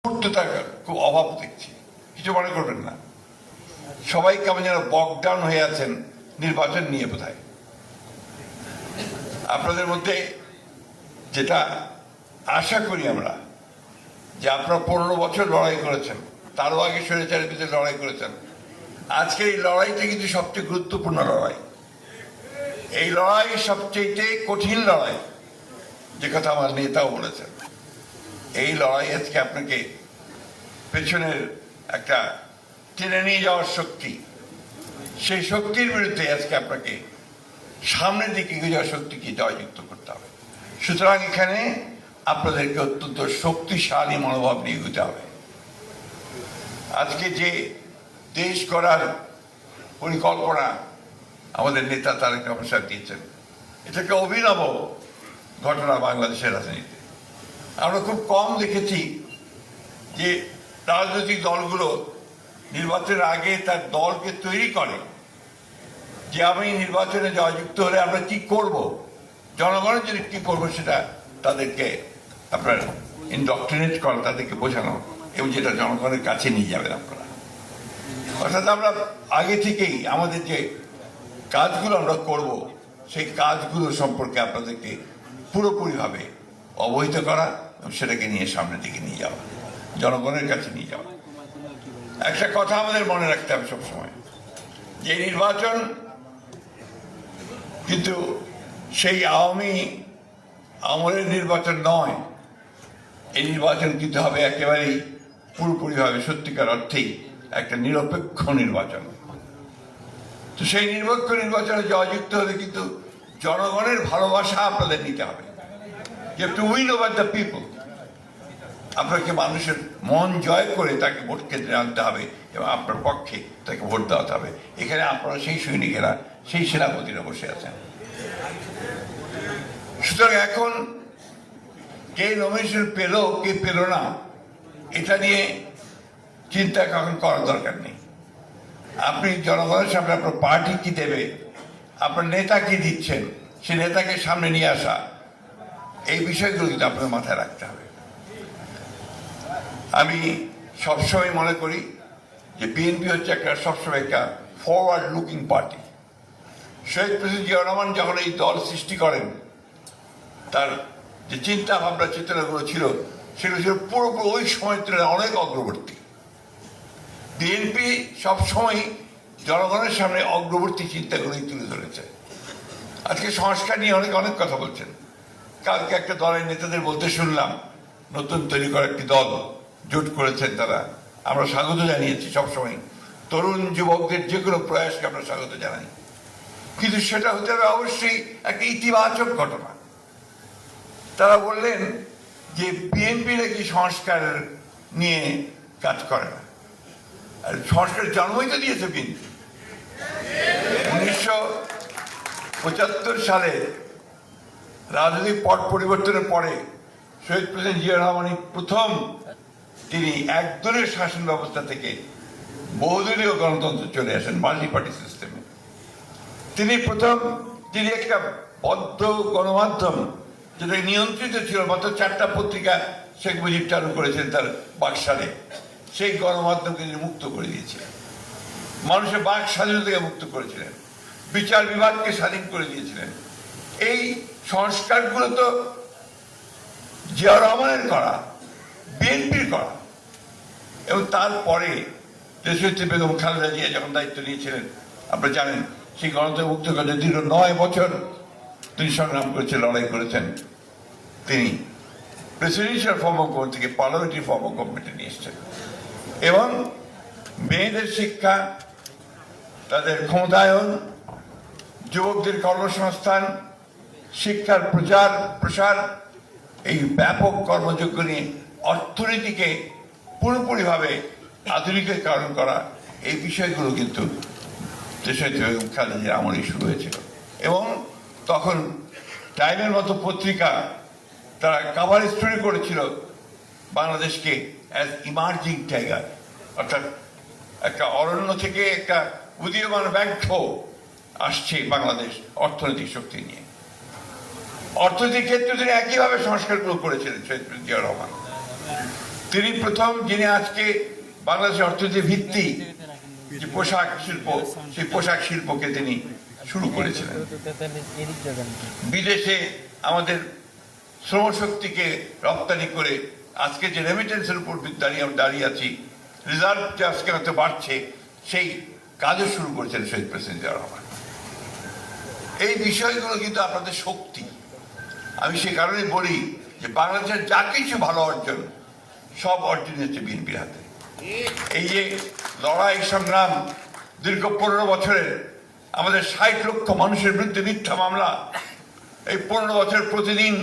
মুহূর্তটার খুব অভাব দেখছি, কিছু মনে করবেন না। সবাই কেমন যেন বকডাউন হয়ে আছেন নির্বাচন নিয়ে বোধহয়। আপনাদের মধ্যে যেটা আশা করি আমরা, যে আপনারা 15 বছর লড়াই করেছেন, তারও আগে স্বৈরাচারের বিরুদ্ধে লড়াই করেছেন। আজকের এই লড়াইটা কিন্তু সবচেয়ে গুরুত্বপূর্ণ লড়াই। এই লড়াই সবচেয়ে কঠিন লড়াই, যে কথা আমার নেতাও বলেছেন। এই লড়াই আজকে আপনাকে পেছনের একটা টেনে নিয়ে যাওয়ার শক্তি, সেই শক্তির বিরুদ্ধে আজকে আপনাকে সামনের দিকে এগিয়ে যাওয়ার শক্তিকে জয়যুক্ত করতে হবে। সুতরাং এখানে আপনাদেরকে অত্যন্ত শক্তিশালী মনোভাব নিয়ে এগোতে হবে। আজকে যে দেশ গড়ার পরিকল্পনা আমাদের নেতা তারেক রহমান সাহেব দিয়েছেন, এটাকে অভিনব ঘটনা বাংলাদেশের রাজনীতিতে। আমরা খুব কম দেখেছি যে রাজনৈতিক দলগুলো নির্বাচনের আগে তার দলকে তৈরি করে, যে আমি নির্বাচনে জয়যুক্ত হলে আমরা কি করব, জনগণের জন্য কি করবো সেটা তাদেরকে আপনার ইনডক্ট্রিনেট করা, তাদেরকে বোঝানো, এবং যেটা জনগণের কাছে নিয়ে যাবেন আপনারা। অর্থাৎ আমরা আগে থেকেই আমাদের যে কাজগুলো আমরা করব, সেই কাজগুলো সম্পর্কে আপনাদেরকে পুরোপুরিভাবে অবহিত করা এবং সেটাকে নিয়ে সামনের দিকে নিয়ে যাওয়া, জনগণের কাছে নিয়ে যাওয়া। একটা কথা আমাদের মনে রাখতে হবে সবসময়, যে নির্বাচন কিন্তু সেই আওয়ামী আমলের নির্বাচন নয়। এই নির্বাচন কিন্তু হবে একেবারেই পুরোপুরিভাবে সত্যিকার অর্থেই একটা নিরপেক্ষ নির্বাচন। তো সেই নিরপেক্ষ নির্বাচনে জয়যুক্ত হলে কিন্তু জনগণের ভালোবাসা আপনাদের নিতে হবে। You have to win over the people. আপনাকে মানুষের মন জয় করে তাকে ভোট কেন্দ্রে আনতে হবে এবং আপনার পক্ষে তাকে ভোট দেওয়াতে হবে। এখানে আপনারা সেই সৈনিকেরা, সেই সেনাপতিরা বসে আছেন। সুতরাং এখন কে নমিনেশন পেল কে পেল না, এটা নিয়ে চিন্তা এখন করার দরকার নেই। আপনি জনগণের সামনে আপনার পার্টি কি দেবে, আপনার নেতা কি দিচ্ছেন, সে নেতাকে সামনে নিয়ে আসা, এই বিষয়গুলো কিন্তু আপনার মাথায় রাখতে হবে। আমি সবসময় মনে করি যে বিএনপি হচ্ছে একটা সবসময় একটা ফরওয়ার্ড লুকিং পার্টি। শহীদ প্রেসিডেন্ট জিয়া রহমান যখন এই দল সৃষ্টি করেন, তার যে চিন্তা ভাবনা চেতনাগুলো ছিল, সেগুলো ছিল পুরোপুরি ওই সময়ের তুলনায় অনেক অগ্রবর্তী। বিএনপি সবসময় জনগণের সামনে অগ্রবর্তী চিন্তাগুলোই তুলে ধরেছে। আজকে সংস্কার নিয়ে অনেক কথা বলছেন। কালকে একটা দলের নেতাদের বলতে শুনলাম, নতুন তৈরি করা একটি দল জোট করেছেন তারা। আমরা স্বাগত জানিয়েছি সবসময়, তরুণ যুবকদের যে কোনো প্রয়াসকে আমরা স্বাগত জানাই, কিন্তু সেটা হতে হবে অবশ্যই একটা ইতিবাচক ঘটনা। তারা বললেন যে বিএনপি নাকি সংস্কার নিয়ে কাজ করে না। আর সংস্কারের জন্মই তো দিয়েছে বিএনপি। 1975 সালে রাজনৈতিক পট পরিবর্তনের পরে শহীদ প্রেসিডেন্ট জিয়া রহমানই প্রথম তিনি একদলীয় শাসন ব্যবস্থা থেকে বহুদলীয় গণতন্ত্র চলে আসেন, মাল্টি পার্টি সিস্টেমে। তিনি প্রথম, তিনি একটা বদ্ধ গণমাধ্যম যেটা নিয়ন্ত্রিত ছিল, মাত্র 4টা পত্রিকা শেখ মুজিব চালু করেছেন তার বাকশালে, সেই গণমাধ্যমকে তিনি মুক্ত করে দিয়েছিলেন, মানুষের বাক স্বাধীনতা থেকে মুক্ত করেছিলেন, বিচার বিভাগকে স্বাধীন করে দিয়েছিলেন। এই সংস্কারগুলো তো জিয়া রহমানের করা, বিএনপির করা। এবং তারপরে দেশনেত্রী বেগম খালেদা জিয়া যখন দায়িত্ব নিয়েছিলেন, আপনারা জানেন, সেই গণতন্ত্র মুক্ত করতে দীর্ঘ 9 বছর তিনি সংগ্রাম করেছেন, লড়াই করেছেন। তিনি প্রেসিডেন্সিয়াল ফর্ম অফ গভর্নমেন্ট থেকে পার্লামেন্টারি ফর্ম অফ গভর্নমেন্টে নিয়ে এসছেন। এবং মেয়েদের শিক্ষা, তাদের ক্ষমতায়ন, যুবকদের কর্মসংস্থান, শিক্ষার প্রসার, এই ব্যাপক কর্মযজ্ঞ নিয়ে অর্থনীতিকে পুরোপুরিভাবে আধুনিকীকরণ করা, এই বিষয়গুলো কিন্তু দেশনেত্রী বেগম খালেদা জিয়ার আমলেই শুরু হয়েছিল। এবং তখন টাইমের মতো পত্রিকা তারা কাভার স্টোরি করেছিল বাংলাদেশকে অ্যাজ ইমার্জিং টাইগার, অর্থাৎ একটা অরণ্য থেকে একটা উদীয়মান ব্যাঘ্র আসছে বাংলাদেশ অর্থনৈতিক শক্তি নিয়ে। অর্থনৈতিক ক্ষেত্রে তিনি একইভাবে সংস্কারগুলো করেছিলেন শহীদ প্রেসিডেন্ট জিয়া রহমান। তিনি প্রথম যিনি আজকে বাংলাদেশের অর্থনীতির ভিত্তি যে পোশাক শিল্প, সেই পোশাক শিল্পকে তিনি শুরু করেছিলেন। বিদেশে আমাদের শ্রমশক্তিকে রপ্তানি করে আজকে যে রেমিটেন্সের উপর দাঁড়িয়ে আছি, রিজার্ভ যে আজকে হয়তো বাড়ছে, সেই কাজও শুরু করেছেন শহীদ প্রেসিডেন্ট জিয়াউর রহমান। এই বিষয়গুলো কিন্তু আপনাদের শক্তি। আমি সে কারণে বলি যে বাংলাদেশের যা কিছু ভালো অর্জন, সব অর্জন হচ্ছে বিএনপির হাতে। এই যে লড়াই সংগ্রাম দীর্ঘ 15 বছরের, আমাদের 60 লক্ষ মানুষের বিরুদ্ধে মিথ্যা মামলা, এই 15 বছর প্রতিদিন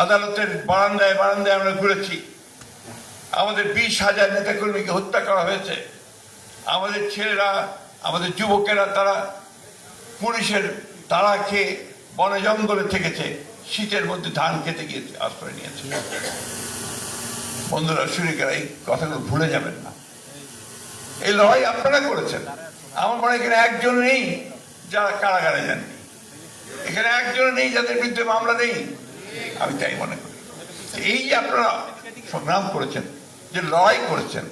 আদালতের বারান্দায় বারান্দায় আমরা ঘুরেছি। আমাদের 20,000 নেতাকর্মীকে হত্যা করা হয়েছে। আমাদের ছেলেরা, আমাদের যুবকেরা তারা পুলিশের তাড়া খেয়ে বনে জঙ্গলে থেকেছে, শীতের মধ্যে ধান খেতে গিয়ে আশ্রয় নিয়েছে। বন্ধুরা, সুরিকেরা, এই কথাগুলো ভুলে যাবেন না। এই লড়াই আপনারা করেছেন। আমার মনে হয় এখানে একজন নেই যারা কারাগারে যাননি, এখানে একজন নেই যাদের বিরুদ্ধে মামলা নেই। আমি তাই মনে করি এই যে আপনারা সংগ্রাম করেছেন, যে লড়াই করেছেন,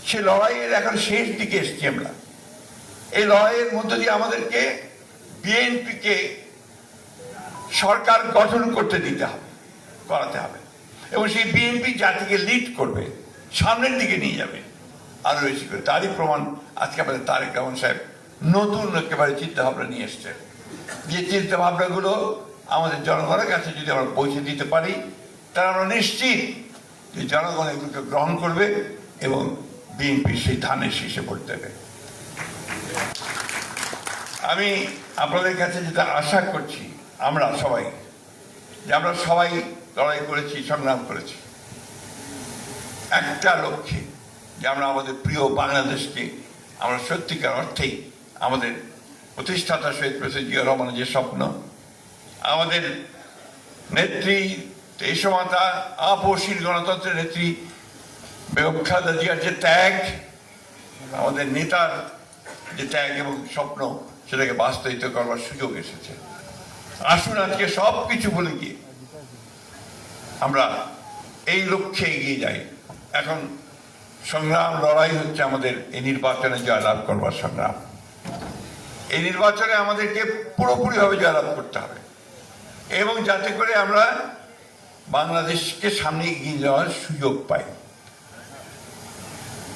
সে লড়াইয়ের এখন শেষ দিকে এসছি আমরা। এই লড়াইয়ের মধ্যে দিয়ে আমাদেরকে বিএনপিকে সরকার গঠন করতে দিতে হবে, করাতে হবে, এবং সেই বিএনপি জাতিকে লিড করবে, সামনের দিকে নিয়ে যাবে আরো বেশি করে। তারই প্রমাণ আজকে আমাদের তারেক রহমান সাহেব নতুন একেবারে চিন্তা ভাবনা নিয়ে এসছেন। যে চিন্তা ভাবনাগুলো আমাদের জনগণের কাছে যদি আমরা পৌঁছে দিতে পারি, তারা আমরা নিশ্চিত যে জনগণ এগুলোকে গ্রহণ করবে এবং বিএনপি সেই ধানের শীষে ভোট দেবে। আমি আপনাদের কাছে যেটা আশা করছি, আমরা সবাই লড়াই করেছি, সংগ্রাম করেছি একটা লক্ষ্যে, যে আমরা আমাদের প্রিয় বাংলাদেশকে আমরা সত্যিকার অর্থেই আমাদের প্রতিষ্ঠাতা শহীদ প্রেসিডেন্ট জিয়াউর রহমানের যে স্বপ্ন, আমাদের নেত্রী দেশমাতা আপসীর গণতন্ত্রের নেত্রী বেগম খালেদা জিয়ার যে ত্যাগ, আমাদের নেতার যে ত্যাগ এবং স্বপ্ন, সেটাকে বাস্তবায়িত করবার সুযোগ এসেছে। আসুন আজকে সব কিছু ভুলে গিয়ে আমরা এই লক্ষ্যে এগিয়ে যাই। এখন সংগ্রাম, লড়াই হচ্ছে আমাদের এই নির্বাচনে জয়লাভ করবার সংগ্রাম। এই নির্বাচনে আমাদেরকে পুরোপুরিভাবে জয়লাভ করতে হবে, এবং যাতে করে আমরা বাংলাদেশকে সামনে এগিয়ে যাওয়ার সুযোগ পাই।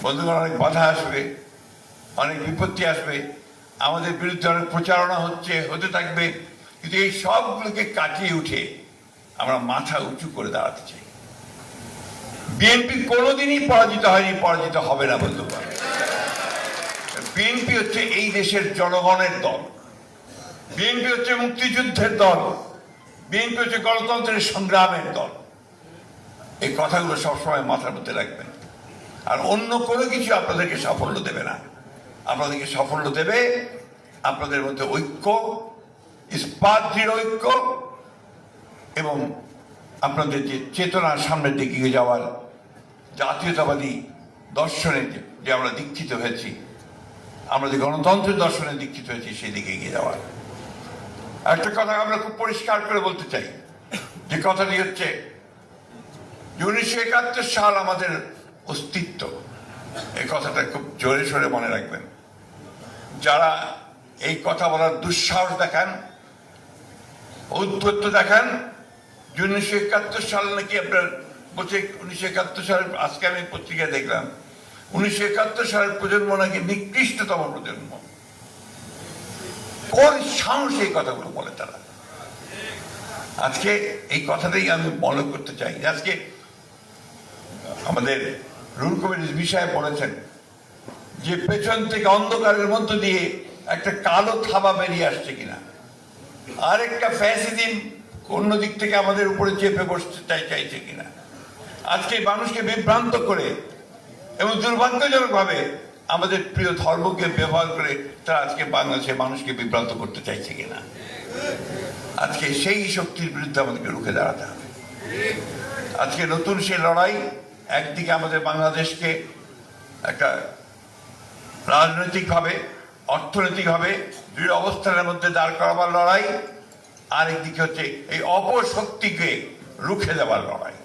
বন্ধুগণ, অনেক বাধা আসবে, অনেক বিপত্তি আসবে, আমাদের বিরুদ্ধে অনেক প্রচারণা হতে থাকবে, কিন্তু এই সবগুলোকে কাটিয়ে উঠে আমরা মাথা উঁচু করে দাঁড়াতে চাই। বিএনপি কোনোদিনই পরাজিত হয়নি, পরাজিত হবে না বন্ধুগণ। বিএনপি হচ্ছে এই দেশের জনগণের দল, বিএনপি হচ্ছে মুক্তিযুদ্ধের দল, বিএনপি হচ্ছে গণতন্ত্রের সংগ্রামের দল। এই কথাগুলো সবসময় মাথার মধ্যে রাখবেন। আর অন্য কোনো কিছু আপনাদেরকে সাফল্য দেবে না। আপনাদেরকে সাফল্য দেবে আপনাদের মধ্যে ঐক্য, ইস্পাত দৃঢ় ঐক্য, এবং আপনাদের যে চেতনা সামনের দিকে এগিয়ে যাওয়ার, জাতীয়তাবাদী দর্শনে যে আমরা দীক্ষিত হয়েছি, আমরা যে গণতন্ত্রের দর্শনে দীক্ষিত হয়েছি, সেই দিকে এগিয়ে যাওয়ার। একটা কথা আমরা খুব পরিষ্কার করে বলতে চাই, যে কথাটি হচ্ছে 1971 সাল আমাদের অস্তিত্ব। এই কথাটা খুব জোরে সোরে মনে রাখবেন। যারা এই কথা বলার দুঃসাহস দেখান, ঔদ্ধত্য দেখান, 1971 সাল নাকি আপনার বলছে, 1971 সালের, আজকে আমি পত্রিকায় দেখলাম 1971 সালের প্রজন্ম নাকি নিকৃষ্টতম প্রজন্ম। কোন সাহসে এই কথাগুলো বলে তারা? আজকে এই কথাটাই আমি মনে করতে চাই। আজকে আমাদের রুল কমিটির বিষয়ে বলেছেন যে পেছন থেকে অন্ধকারের মধ্য দিয়ে একটা কালো থাবা বেরিয়ে আসছে কিনা, আরেকটা ফ্যাসিজম অন্য দিক থেকে আমাদের উপরে চেপে বসতে চাইছে কিনা। আজকে মানুষকে বিভ্রান্ত করে এবং দুর্ভাগ্যজনক ভাবে আমাদের প্রিয় ধর্মকে ব্যবহার করে তারা আজকে বাংলাদেশের মানুষকে বিভ্রান্ত করতে চাইছে কিনা। আজকে সেই শক্তির বিরুদ্ধে আমাদেরকে রুখে দাঁড়াতে হবে। আজকে নতুন সে লড়াই, একদিকে আমাদের বাংলাদেশকে একটা রাজনৈতিকভাবে, অর্থনৈতিকভাবে দৃঢ় অবস্থানের মধ্যে দাঁড় করাবার লড়াই, আরেকদিকে হচ্ছে এই অপশক্তিকে রুখে দেওয়ার লড়াই।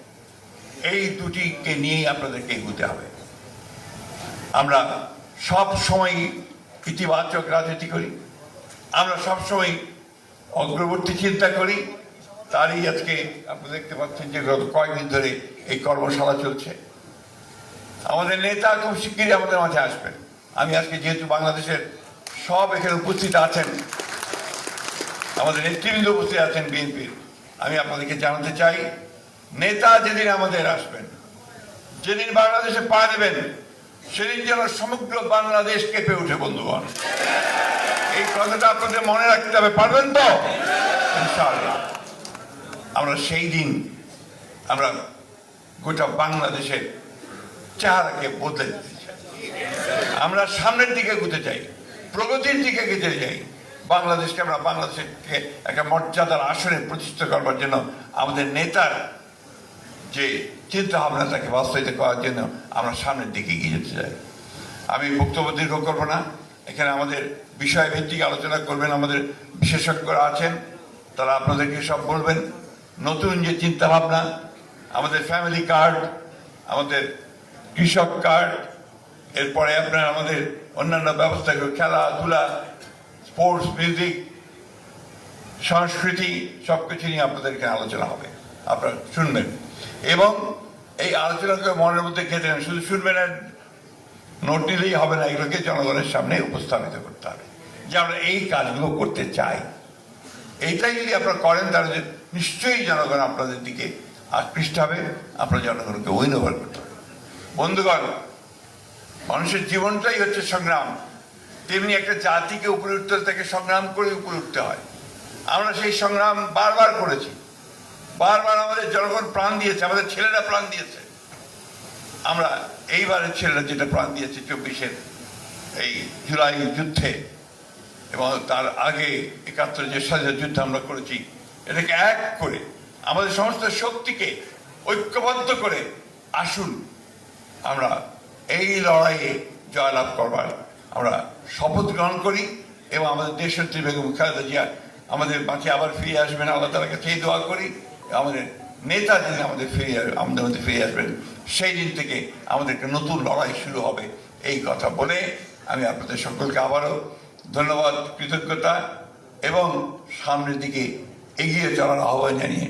এই দুটিকে নিয়েই আপনাদেরকে এগোতে হবে। আমরা সব সময় ইতিবাচক রাজনীতি করি, আমরা সব সময় অগ্রবর্তী চিন্তা করি। তারই আজকে আপনারা দেখতে পাচ্ছেন যে গত কয়েকদিন ধরে এই কর্মশালা চলছে। আমাদের নেতা খুব শিগগিরই আমাদের মাঝে আসবেন। আমি আজকে যেহেতু বাংলাদেশের সব এখানে উপস্থিত আছেন, আমাদের নেতৃবৃন্দ উপস্থিত আছেন বিএনপির, আমি আপনাদেরকে জানাতে চাই, নেতা যেদিন আমাদের আসবেন, যেদিন বাংলাদেশে পা দেবেন, সেদিন যেন সমগ্র বাংলাদেশ কেঁপে উঠে। বন্ধুগণ, এই কথাটা আপনাদের মনে রাখতে হবে, পারবেন তো? ইনশাআল্লাহ আমরা সেই দিন আমরা গোটা বাংলাদেশের চেহারাকে বদলে দিতে চাই। আমরা সামনের দিকে এগোতে চাই, প্রগতির দিকে এগোতে চাই। বাংলাদেশকে আমরা বাংলাদেশকে একটা মর্যাদার আসনে প্রতিষ্ঠা করবার জন্য আমাদের নেতার যে চিন্তা ভাবনা তাকে বাস্তবায়িত করার জন্য আমরা সামনের দিকে এগিয়ে যেতে চাই। আমি বক্তব্য দীর্ঘ করবো না। এখানে আমাদের বিষয়ভিত্তিক আলোচনা করবেন আমাদের বিশেষজ্ঞরা আছেন, তারা আপনাদেরকে সব বলবেন। নতুন যে চিন্তা ভাবনা, আমাদের ফ্যামিলি কার্ড, আমাদের কৃষক কার্ড, এরপরে আপনার আমাদের অন্যান্য ব্যবস্থা, খেলাধুলা, স্পোর্টস, মিউজিক, সংস্কৃতি, সবকিছু নিয়ে আপনাদেরকে আলোচনা হবে, আপনারা শুনবেন। এবং এই আলোচনাকে মনের মধ্যে গেঁথে নেন। শুধু শুনবেন আর নোট নিলেই হবে না, এগুলোকে জনগণের সামনে উপস্থাপিত করতে হবে যে আমরা এই কাজগুলো করতে চাই। এইটাই যদি আপনারা করেন, তাহলে নিশ্চয়ই জনগণ আপনাদের দিকে আকৃষ্ট হবে, আপনার জনগণকে উইন ওভার করতে হবে। বন্ধুগণ, মানুষের জীবনটাই হচ্ছে সংগ্রাম। তেমনি একটা জাতিকে উপরে উঠতে তাকে সংগ্রাম করে উপরে উঠতে হয়। আমরা সেই সংগ্রাম বারবার করেছি, বারবার আমাদের জনগণ প্রাণ দিয়েছে, আমাদের ছেলেরা প্রাণ দিয়েছে। আমরা এইবারের ছেলেরা যেটা প্রাণ দিয়েছে 24-এর এই জুলাই যুদ্ধে, এবং তার আগে 71 যে স্বাধীনতা যুদ্ধ আমরা করেছি, এটাকে এক করে আমাদের সমস্ত শক্তিকে ঐক্যবদ্ধ করে আসুন আমরা এই লড়াইয়ে জয়লাভ করবার আমরা শপথ গ্রহণ করি। এবং আমাদের দেশনেত্রী বেগম খালেদা জিয়া আমাদের বাঁচে আবার ফিরে আসবেন, আল্লাহ তাআলার কাছে দোয়া করি। আমাদের নেতা যেদিন আমাদের মধ্যে ফিরে আসবেন, সেই দিন থেকে আমাদের একটা নতুন লড়াই শুরু হবে। এই কথা বলে আমি আপনাদের সকলকে আবারও ধন্যবাদ, কৃতজ্ঞতা এবং সামনের দিকে এগিয়ে চলার আহ্বান জানিয়ে